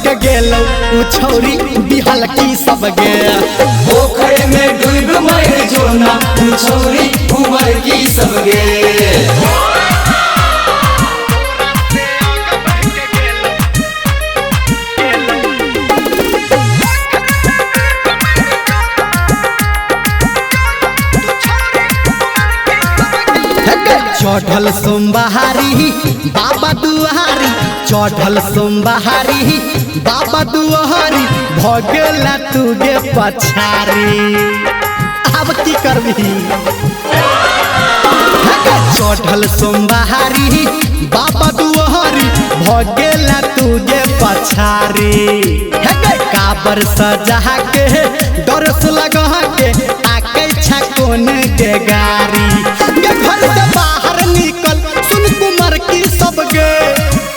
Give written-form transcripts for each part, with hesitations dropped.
के गेलो उ छौरी बिहल की सब गे। पोखर में डूब मर जोना उ छौरी उमर की सब गे। चढ़ल सोमवारी बाबा दुआरी, चढ़ल सोमवारी बाबा दुआरी, भगेला तू गे पछारी। अब की करबी? चढ़ल सोमवारी बाबा दुआरी, भगेला तू गे पछारी। काबर सजा के दरस लगा के आके छकोन के गारी। घर से बाहर निकल सुन कुमार की सब गे,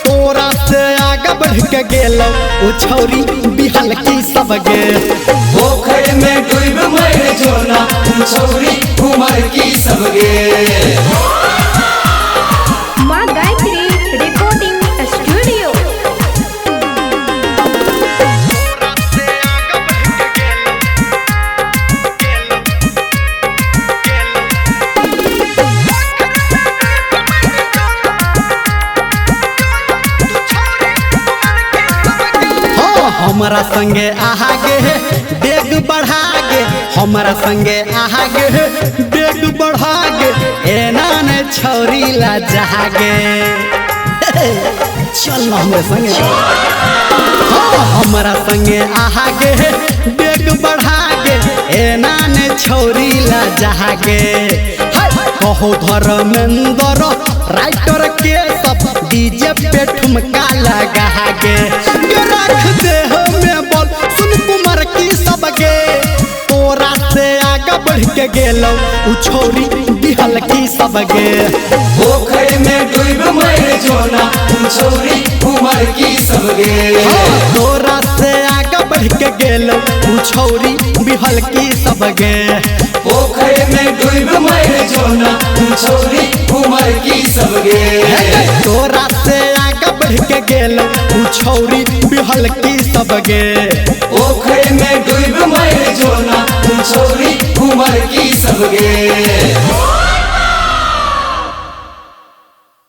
तोरा से आगे बढ़ के गेलो उ छौरी बिहल की सब गे। पोखर में डूब मर जोना उ छौरी उमर की सब गे। माँ गायत्री रिकॉर्डिंग स्टूडियो। हमारा संगे आगे डेग बढ़ा गे, हमारा संगे आगे डेग बढ़ा गे, एना ने छौरी ला जहागे। चल हमारे संगे, हमारा संगे आगे डेग बढ़ा गे, एना ने छौरी ला जहागे। कहो धर्मेंद्र राइटर के सब डीजे पे ठुमका लगा गे। रख दे हमें बोल सुन कुमार की सब गे, तोरा से आगे बढ़ के गेलो उ छौरी बिहल की सब गे। पोखर में डूब मर जोना उ छौरी उमर की सब गे। तोरा से आगे बढ़ के गेलो उ छौरी बिहल की सब गे। पोखर में डूब मर जोना उ छौरी उमर की सब गे। तोरा से आगे बढ़ के गेलो उ छौरी बिहल की सब गे। पोखर में डूब मर जोना उ छौरी उमर की सब गे।